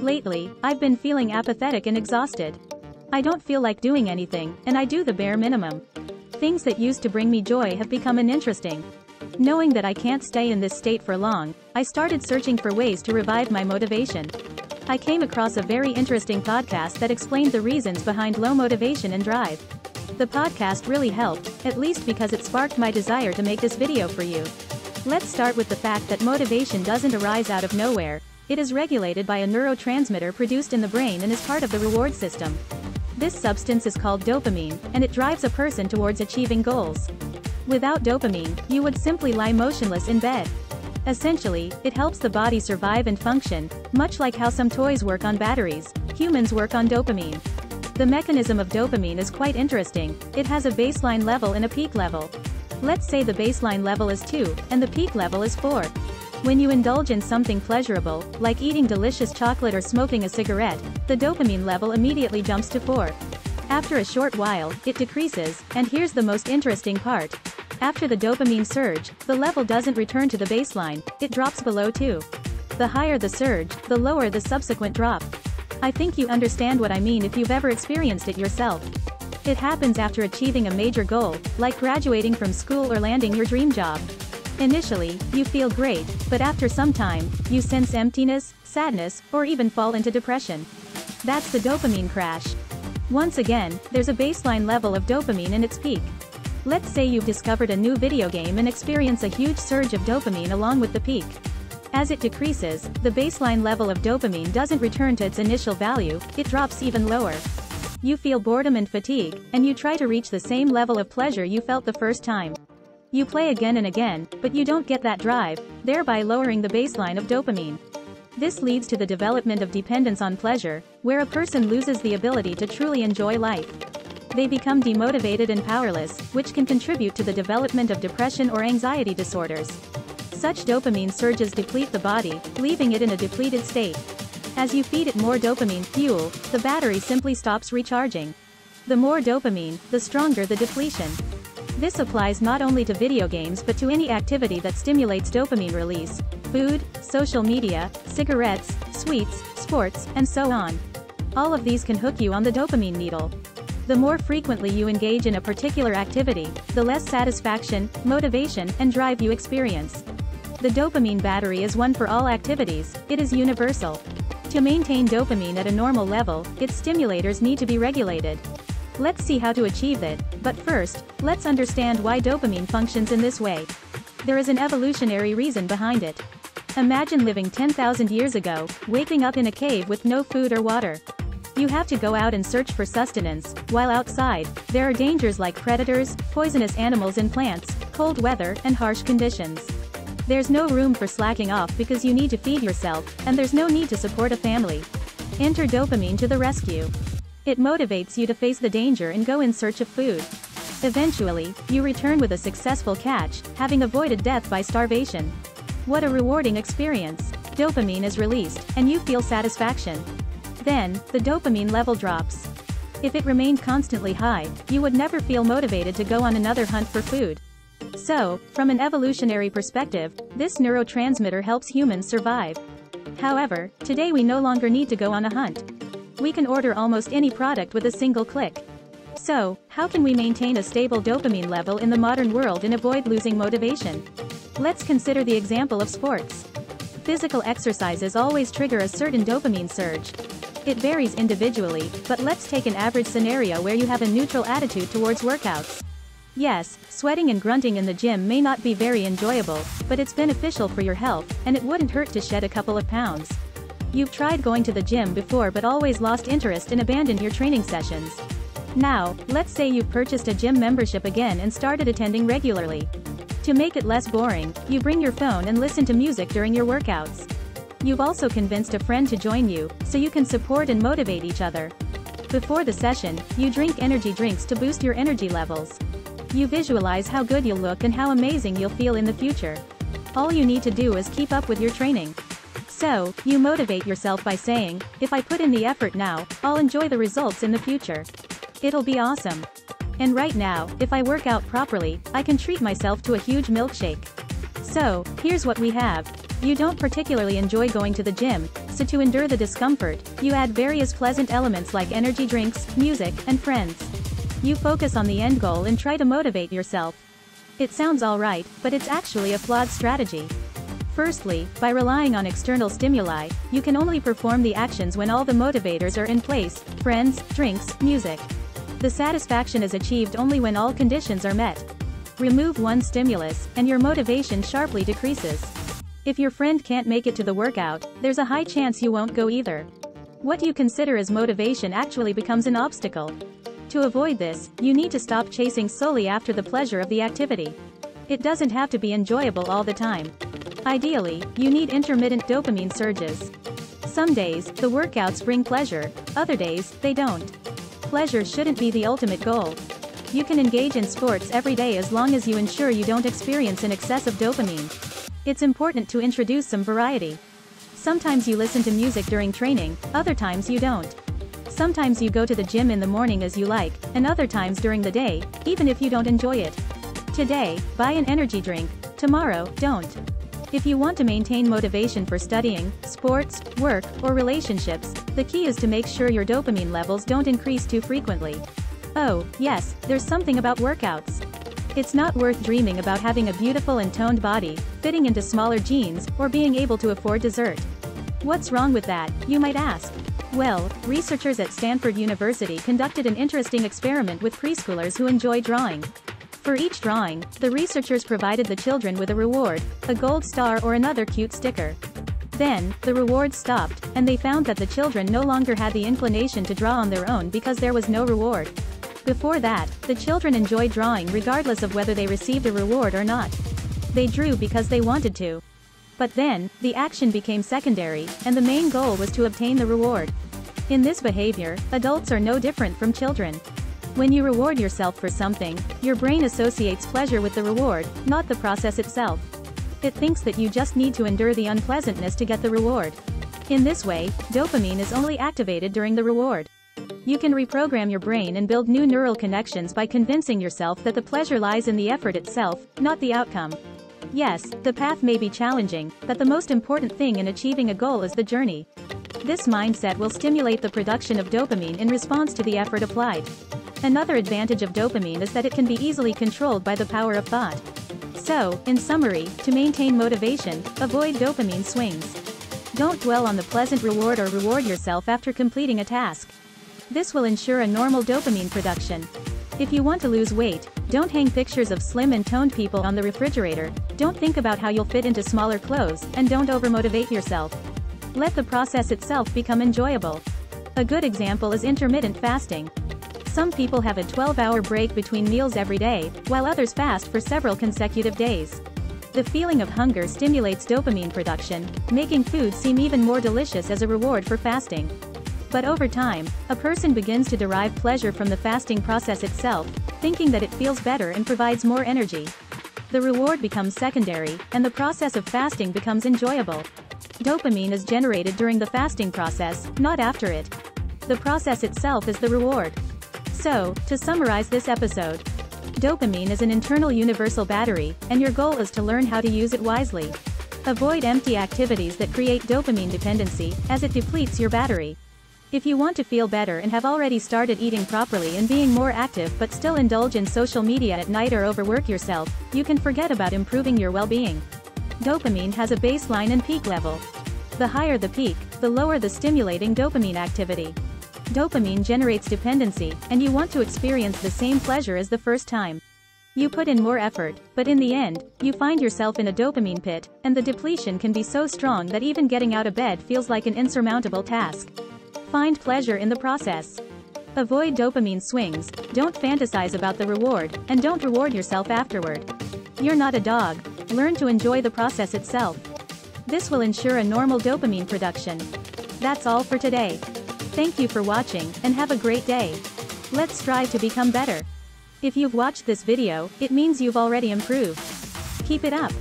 Lately, I've been feeling apathetic and exhausted. I don't feel like doing anything, and I do the bare minimum. Things that used to bring me joy have become uninteresting. Knowing that I can't stay in this state for long, I started searching for ways to revive my motivation. I came across a very interesting podcast that explained the reasons behind low motivation and drive. The podcast really helped, at least because it sparked my desire to make this video for you. Let's start with the fact that motivation doesn't arise out of nowhere. It is regulated by a neurotransmitter produced in the brain and is part of the reward system. This substance is called dopamine, and it drives a person towards achieving goals. Without dopamine, you would simply lie motionless in bed. Essentially, it helps the body survive and function, much like how some toys work on batteries, humans work on dopamine. The mechanism of dopamine is quite interesting. It has a baseline level and a peak level. Let's say the baseline level is 2, and the peak level is 4. When you indulge in something pleasurable, like eating delicious chocolate or smoking a cigarette, the dopamine level immediately jumps to 4. After a short while, it decreases, and here's the most interesting part. After the dopamine surge, the level doesn't return to the baseline, it drops below 2. The higher the surge, the lower the subsequent drop. I think you understand what I mean if you've ever experienced it yourself. It happens after achieving a major goal, like graduating from school or landing your dream job. Initially, you feel great, but after some time, you sense emptiness, sadness, or even fall into depression. That's the dopamine crash. Once again, there's a baseline level of dopamine in its peak. Let's say you've discovered a new video game and experience a huge surge of dopamine along with the peak. As it decreases, the baseline level of dopamine doesn't return to its initial value, it drops even lower. You feel boredom and fatigue, and you try to reach the same level of pleasure you felt the first time. You play again and again, but you don't get that drive, thereby lowering the baseline of dopamine. This leads to the development of dependence on pleasure, where a person loses the ability to truly enjoy life. They become demotivated and powerless, which can contribute to the development of depression or anxiety disorders. Such dopamine surges deplete the body, leaving it in a depleted state. As you feed it more dopamine fuel, the battery simply stops recharging. The more dopamine, the stronger the depletion. This applies not only to video games but to any activity that stimulates dopamine release: food, social media, cigarettes, sweets, sports, and so on. All of these can hook you on the dopamine needle. The more frequently you engage in a particular activity, the less satisfaction, motivation, and drive you experience. The dopamine battery is one for all activities, it is universal. To maintain dopamine at a normal level, its stimulators need to be regulated. Let's see how to achieve it, but first, let's understand why dopamine functions in this way. There is an evolutionary reason behind it. Imagine living 10,000 years ago, waking up in a cave with no food or water. You have to go out and search for sustenance, while outside, there are dangers like predators, poisonous animals and plants, cold weather, and harsh conditions. There's no room for slacking off because you need to feed yourself, and there's no need to support a family. Enter dopamine to the rescue. It motivates you to face the danger and go in search of food. Eventually, you return with a successful catch, having avoided death by starvation. What a rewarding experience! Dopamine is released, and you feel satisfaction. Then, the dopamine level drops. If it remained constantly high, you would never feel motivated to go on another hunt for food. So, from an evolutionary perspective, this neurotransmitter helps humans survive. However, today we no longer need to go on a hunt. We can order almost any product with a single click. So, how can we maintain a stable dopamine level in the modern world and avoid losing motivation? Let's consider the example of sports. Physical exercises always trigger a certain dopamine surge. It varies individually, but let's take an average scenario where you have a neutral attitude towards workouts. Yes, sweating and grunting in the gym may not be very enjoyable, but it's beneficial for your health, and it wouldn't hurt to shed a couple of pounds. You've tried going to the gym before but always lost interest and abandoned your training sessions. Now, let's say you've purchased a gym membership again and started attending regularly. To make it less boring, you bring your phone and listen to music during your workouts. You've also convinced a friend to join you, so you can support and motivate each other. Before the session, you drink energy drinks to boost your energy levels. You visualize how good you'll look and how amazing you'll feel in the future. All you need to do is keep up with your training. So, you motivate yourself by saying, if I put in the effort now, I'll enjoy the results in the future. It'll be awesome. And right now, if I work out properly, I can treat myself to a huge milkshake. So, here's what we have. You don't particularly enjoy going to the gym, So to endure the discomfort, you add various pleasant elements like energy drinks, music, and friends. You focus on the end goal and try to motivate yourself. It sounds alright, but it's actually a flawed strategy. Firstly, by relying on external stimuli, you can only perform the actions when all the motivators are in place: friends, drinks, music. The satisfaction is achieved only when all conditions are met. Remove one stimulus, and your motivation sharply decreases. If your friend can't make it to the workout, there's a high chance you won't go either. What you consider as motivation actually becomes an obstacle. To avoid this, you need to stop chasing solely after the pleasure of the activity. It doesn't have to be enjoyable all the time. Ideally, you need intermittent dopamine surges. Some days, the workouts bring pleasure; other days, they don't. Pleasure shouldn't be the ultimate goal. You can engage in sports every day as long as you ensure you don't experience an excess of dopamine. It's important to introduce some variety. Sometimes you listen to music during training, other times you don't. Sometimes you go to the gym in the morning as you like, and other times during the day, even if you don't enjoy it. Today, buy an energy drink; tomorrow, don't. If you want to maintain motivation for studying, sports, work, or relationships, the key is to make sure your dopamine levels don't increase too frequently. Oh, yes, there's something about workouts. It's not worth dreaming about having a beautiful and toned body, fitting into smaller jeans, or being able to afford dessert. What's wrong with that, you might ask? Well, researchers at Stanford University conducted an interesting experiment with preschoolers who enjoy drawing. For each drawing, the researchers provided the children with a reward, a gold star or another cute sticker. Then, the rewards stopped, and they found that the children no longer had the inclination to draw on their own because there was no reward. Before that, the children enjoyed drawing regardless of whether they received a reward or not. They drew because they wanted to. But then, the action became secondary, and the main goal was to obtain the reward. In this behavior, adults are no different from children. When you reward yourself for something, your brain associates pleasure with the reward, not the process itself. It thinks that you just need to endure the unpleasantness to get the reward. In this way, dopamine is only activated during the reward. You can reprogram your brain and build new neural connections by convincing yourself that the pleasure lies in the effort itself, not the outcome. Yes, the path may be challenging, but the most important thing in achieving a goal is the journey. This mindset will stimulate the production of dopamine in response to the effort applied. Another advantage of dopamine is that it can be easily controlled by the power of thought. So, in summary, to maintain motivation, avoid dopamine swings. Don't dwell on the pleasant reward or reward yourself after completing a task. This will ensure a normal dopamine production. If you want to lose weight, don't hang pictures of slim and toned people on the refrigerator, don't think about how you'll fit into smaller clothes, and don't overmotivate yourself. Let the process itself become enjoyable. A good example is intermittent fasting. Some people have a 12-hour break between meals every day, while others fast for several consecutive days. The feeling of hunger stimulates dopamine production, making food seem even more delicious as a reward for fasting. But over time, a person begins to derive pleasure from the fasting process itself, thinking that it feels better and provides more energy. The reward becomes secondary, and the process of fasting becomes enjoyable. Dopamine is generated during the fasting process, not after it. The process itself is the reward. So, to summarize this episode, dopamine is an internal universal battery, and your goal is to learn how to use it wisely. Avoid empty activities that create dopamine dependency, as it depletes your battery. If you want to feel better and have already started eating properly and being more active but still indulge in social media at night or overwork yourself, you can forget about improving your well-being. Dopamine has a baseline and peak level. The higher the peak, the lower the stimulating dopamine activity. Dopamine generates dependency, and you want to experience the same pleasure as the first time. You put in more effort, but in the end, you find yourself in a dopamine pit, and the depletion can be so strong that even getting out of bed feels like an insurmountable task. Find pleasure in the process. Avoid dopamine swings, don't fantasize about the reward, and don't reward yourself afterward. You're not a dog. Learn to enjoy the process itself. This will ensure a normal dopamine production. That's all for today. Thank you for watching, and have a great day. Let's strive to become better. If you've watched this video, it means you've already improved. Keep it up.